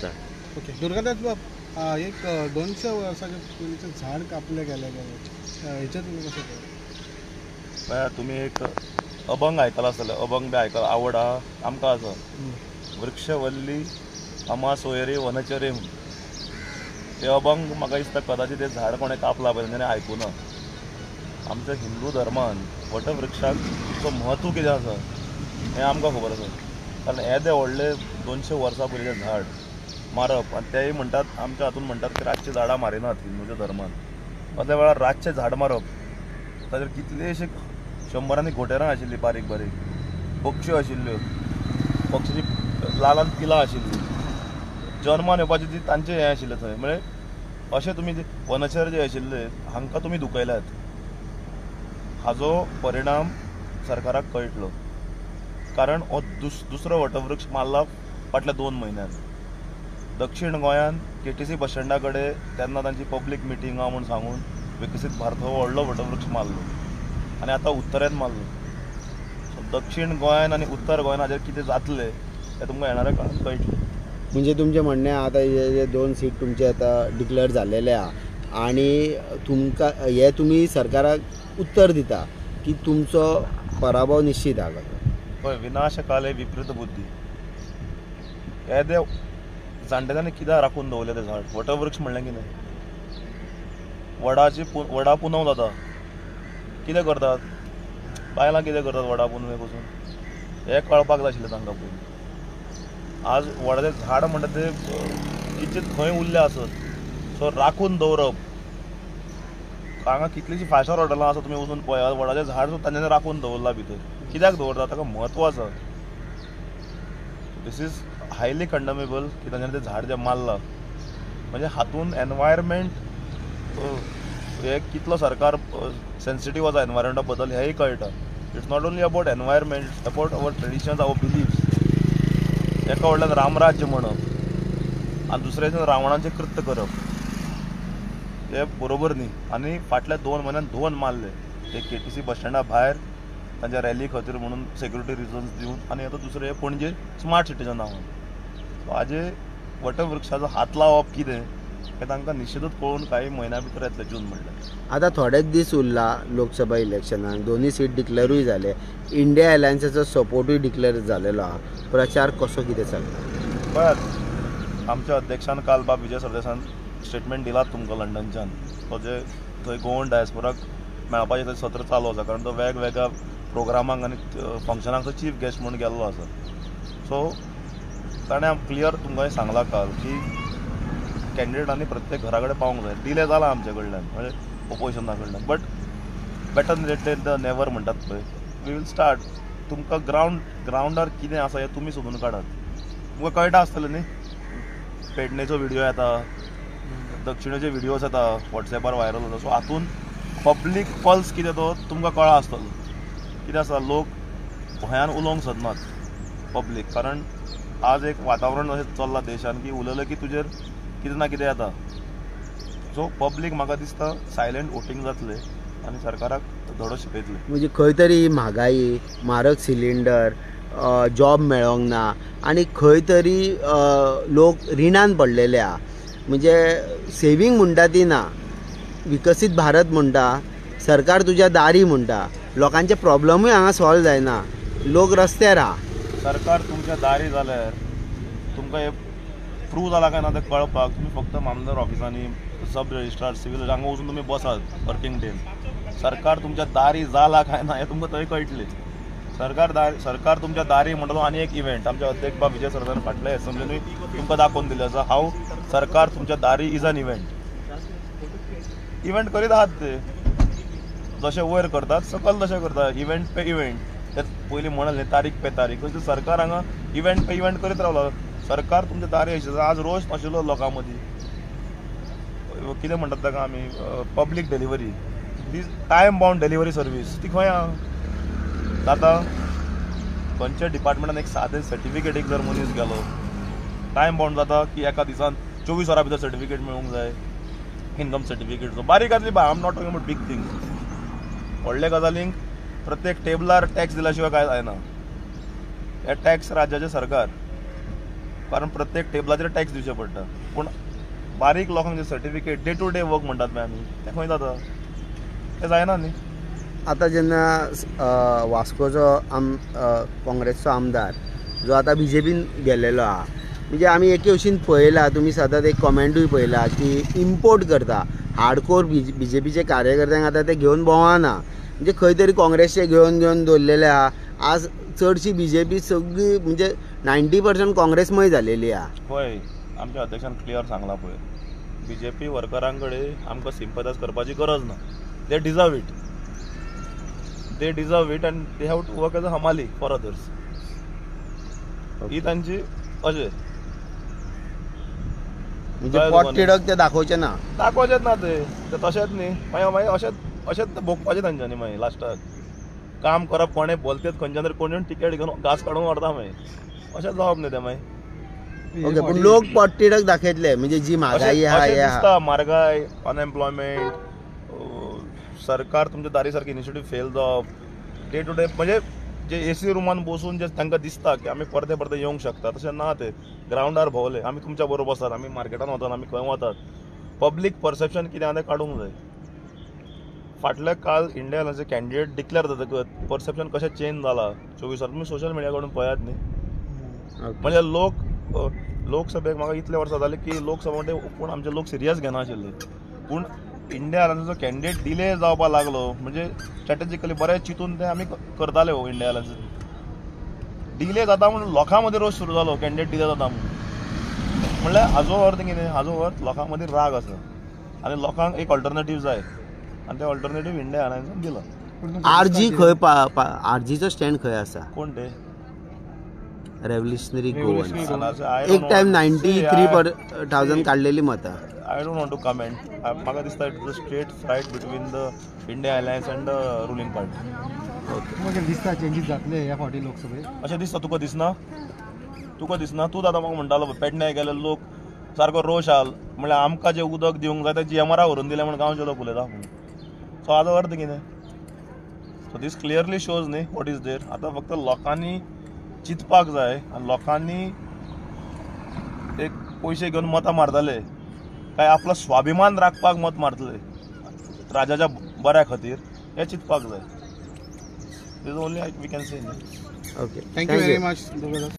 दिसता. ओके. दुर्गादास बाब, एक 200 वर्साच्या पूर्वीचं झाड कापलं गेलं ह्याच्यात तुम्ही कसं पळया तुमी एक अभंग आयकला आसतले, अभंग बी आयकला आवड आहा आमकां आसा. वृक्षवल्ली अमा सोयरे वनचरे म्हूण ते अभंग म्हाका दिसता कदाचित ते झाड कोणें कापला पळय ताणें आयकुना. आमच्या हिंदू धर्मान वटवृक्षाचो म्हत्व कितें आसा हें आमकां खबर आसा. कारण येदे व्हडले 200 वर्सां पयलींचें झाड मारप आनी तेय म्हणटात आमच्या हातून म्हणटात की रातची झाडां मारिनात हिंदूच्या धर्मान. असल्या वेळार रातचें झाड मारप ताचेर कितलेशे शंबरांनी घोटेरां आशिल्लीं बारीक बारीक, पक्षी आशिल्ल्यो, पक्षीची ल्हान पिलां आशिल्लीं, जल्मान येवपाची ती तांचें हें आशिल्लें थंय. म्हणजे अशें तुमी वनचर जे आशिल्ले हांकां तुमी दुखयल्यात. हाजो परिणाम सरकाराक कळटलो. कारण हो दुसरो वटवृक्ष मारला फाटल्या 2 म्हयन्यान. दक्षिण गोंयान KTC बस स्टँडा कडेन तेन्ना तांची पब्लीक मिटींग आहा म्हूण सांगून विकसीत भारत हो व्हडलो वटवृक्ष मारलो आनी आतां उत्तरेन मारलो. सो दक्षिण गोंयान आनी उत्तर गोंयान हाजेर कितें जातलें हें तुमकां येणाऱ्या काळांत कळटलें. म्हणजे तुमचें म्हणणें आतां हे 2 सीट तुमचे आतां डिक्लेअर जाल्लेले आहा आनी तुमकां हे तुमी सरकाराक उत्तर दिता की तुमचो पराभव निश्चित आहा. पळय, विनाशकाले विपरीत बुद्धी. येदे जाणटेल्यांनी कित्याक राखून दवरलें तें झाड? वटवृक्ष म्हणलें कितें? वडा पुनव जाता, कितें करतात? बायलां कितें करतात वडा पुनवेक वचून? हें कळपाक जाय आशिल्लें तांकां पयलीं. आज वडाचें झाड म्हणटा तें कितें खंय उरलें आसत, सो राखून दवरप. हांगा कितलींशीं 5 स्टार हॉटेलां आसा तुमी वचून पळयात, वडाचें झाड सुद्दां तांच्यांनी राखून दवरलां भितर. कित्याक दवरता? ताका म्हत्व आसा. दीस इज हायली कंडमेबल की तांच्यांनी तें झाड जें मारलां. म्हणजे हातून एनवायरमेंट हे कितलो सरकार सेन्सिटीव आसा एनवायरमेंटा बद्दल हेंय कळटा. It's not only about environment, it's about our traditions, our beliefs. एका व्हडल्यान रामराज्य म्हणप आनी दुसरे दिसा रावणाचें कृत्य करप हे बरोबर न्ही. आनी फाटल्या 2 म्हयन्यान 2 मारले. एक KTC बस स्टँडा भायर तांच्या रॅली खातीर म्हणून सेक्युरिटी रिजन्स दिवन, आनी आतां दुसरें पणजे स्मार्ट सिटीजन नांवान. हाजे वटवृक्षाचो हात लावप कितें हें तांकां निश्चितूच कळून काही म्हयन्या भितर येतलें, जून म्हणल्यार. आतां थोडेच दीस उरला लोकसभा इलेक्शनाक, 2 सीट डिक्लेअरूय जाले, इंडिया अलायन्साचो सपोर्टूय डिक्लेअर जालेलो आहा. प्रचार कसो कितें चलता? पळयात, आमच्या अध्यक्षान काल बाब विजय सरदेसान स्टेटमेंट दिलात तुमकां लंडनच्यान. तो जे थंय गोवन डायस्पोराक मेळपाचें थंय सत्र चालू आसा, कारण तो वेगवेगळ्या प्रोग्रामांक आनी फंक्शनाक चीफ गेस्ट म्हणून गेल्लो आसा. सो ताणें क्लियर तुमकां सांगलां काल की कॅन्डिडेटांनी प्रत्येक घरा कडेन पावूंक जाय. डिले जाला आमचे कडल्यान, म्हणजे ओपोजिशना कडल्यान, but better late than never म्हणटात पळय. We will start. तुमकां ग्रावंडार कितें आसा हें तुमी सोदून काडात. तुमकां कळटा आसतलें न्ही, पेडणेचो व्हिडियो येता, दक्षिणेचे व्हिडियोज येता वॉट्सॅपार व्हायरल जाता. सो हातून पब्लीक पल्स कितें तो तुमकां कळ्ळा आसतलो. कितें आसा, लोक भंयान उलोवंक सोदनात पब्लीक. कारण आज एक वातावरण अशें चल्लां देशान की उलयलें की तुजेर कितें ना कितें येता. सो पब्लीक म्हाका दिसता सायलेंट वोटींग जातलें आनी सरकाराक धडो शिकयतले. म्हणजे खंय तरी म्हागाई, म्हारग सिलिंडर, जॉब मेळोंक ना आनी खंय तरी लोक रिणान पडलेले आहा. म्हणजे सेवींग म्हणटा ती ना, विकसीत भारत म्हणटा, सरकार तुज्या दारी म्हणटा, लोकांचे प्रॉब्लमूय हांगा सॉल्व जायना, लोक रस्त्यार आहा. सरकार तुमच्या दारी जाल्यार तुमकां हे प्रूव जाला काय ना तें कळपाक तुमी फक्त मामदार ऑफिसांनी, सब रजिस्ट्रार, सिव्हिल हांगा वचून तुमी बसात वर्किंग डेन. सरकार तुमच्या दारी जाला काय ना हें तुमकां थंय कळटलें. सरकार तुमच्या दारी म्हणटा तो आनी एक इव्हेंट आमच्या अध्यक्ष बाब विजय सरदारान फाटल्या एसेंब्लीनूय तुमकां दाखोवन दिलें आसा. हाव सरकार तुमच्या दारी इज एन इव्हेंट. इव्हेंट करीत आहात ते जशें वयर करतात सकयल तशें करता. इव्हेंट पे इव्हेंट तें पयलीं म्हणलें तारीख पे तारीख. सरकार हांगा इव्हेंट पे इव्हेंट करीत रावला. सरकार तुमच्या दारी आशिल्लो. आज रोज नाशिल्लो लोकां मदीं. कितें म्हणटात ताका आमी पब्लीक डिलिव्हरी, दीस टायम बाउंड डिलिव्हरी सर्वीस ती खंय आहा? जाता खंयच्या डिपार्टमेंटान एक सादें सर्टिफिकेटीक जर मनीस गेलो, टायम बाउंड जाता की एका दिसान 24 वरां भितर सर्टिफिकेट मेळूंक जाय. इनकम सर्टिफिकेट बारीकातली बाय, I am not talking about big things. व्हडले गजालींक प्रत्येक टेबलार टॅक्स दिल्या शिवाय कांय जायना. हे टॅक्स राज्याचे सरकार कारण प्रत्येक टेबलाचेर टॅक्स दिवचे पडटा. पूण बारीक लोकांक जे certificate day to day work म्हणटात पळय आमी, तें खंय जाता? तें जायना न्ही. आतां जेन्ना वास्कोचो काँग्रेसचो आमदार जो आतां BJPन गेल्लेलो आहा, म्हणजे आमी एके भशेन पळयला, तुमी सदांच एक कॉमेंटूय पळयला की इम्पोर्ट करता हार्डकोर BJPचे कार्यकर्त्यांक आतां ते घेवन भोंवना, म्हणजे खंय तरी काँग्रेसचे घेवन दवरलेले आहा. आज चडशी BJP सगळी म्हणजे 90% काँग्रेसमय जालेली आहा. पळय, आमच्या अध्यक्षान क्लियर सांगला पळय, BJP वर्करां कडेन आमकां सिंपथायज करपाची गरज ना. They deserve it and they have to work as a hamali for others. ही तांची अशें म्हणजे पोट तिडक ते दाखोवचे ना. दाखोवचेच ना ते तशेंच न्ही. मागीर अशेंच भोगपाचें तांच्यांनी. मागीर लास्टाक काम करप कोणें बोलतेच खंयच्यान तरी कोण टिकेट घेवन घास काडून व्हरता. मागीर अशेंच जावप न्ही तें. मागीर ओके, पूण लोक पोट तिडक दाखयतले म्हणजे जी म्हारगाई आहा अशें दिसता. म्हारगाय, अनएम्प्लॉयमेंट, सरकार तुमच्या दारी सारकी इनिशिएटीव फेल जावप, डे टू डे म्हणजे जे AC रुमान बसून जे तांकां दिसता की आमी परते येवंक शकता, तशें ना. ते ग्रावंडार भोंवले, आमी तुमच्या बरोबर वतात, आमी मार्केटान वतात, आमी खंय वतात. पब्लीक परसेप्शन कितें आहा तें काडूंक जाय. फाटल्या काल इंडिया एलायन्साचे कॅन्डिडेट डिक्लेअर जातकच परसेप्शन कशें चेंज जाला 24 तुमी सोशल मिडियाकडून पळयात न्ही. म्हणजे लोकसभेक म्हाका इतले वर्सां जाली की लोकसभा म्हणजे पूण आमचे लोक सिरियस घेनाशिल्ले. पूण इंडिया एलायन्साचो कॅन्डिडेट डिले जावपाक लागलो म्हणजे स्ट्रॅटेजिकली बरें चिंतून ते आमी करताले. इंडिया एलायन्स डिले जाता म्हणून लोकां मदीं रोस सुरू जालो, कॅन्डिडेट डिले जाता म्हणून. म्हणल्यार हाजो अर्थ कितें? हाजो अर्थ लोकां मदीं राग आसा आनी लोकांक एक ऑल्टरनेटीव जाय, आनी ते ऑल्टरनेटीव इंडिया एलायन्सान दिला. RG खंय RGचो स्टँड खंय आसा? कोण ते? रेव्होल्युशनरी गोवन. एक एक टायम 93% काडलेली मतां. I don't want to comment. म्हाका दिसता it is a straight fight between the India alliance and the ruling party. म्हाका दिसता चेंजीस जातले ह्या फावटी लोकसभेत. अशें दिसता? तुका दिसना? तूं आतां म्हाका म्हणटालो पेडण्यां गेले लोक सारको रोश आहा, म्हणल्यार आमकां जें उदक दिवंक जाय तें GMR व्हरून दिलें म्हणून गांवचे लोक उलयता म्हणून. सो हाजो अर्थ कितें? सो दीस क्लियरली शोज न्ही वॉट इज देर. आतां फक्त लोकांनी चिंतपाक जाय आनी लोकांनी एक पयशे घेवन मतां मारतले काय आपलो स्वाभिमान राखपाक मत मारतले राजाच्या बऱ्या खातीर हें चिंतपाक जाय. This only we can say. Okay, thank you very much.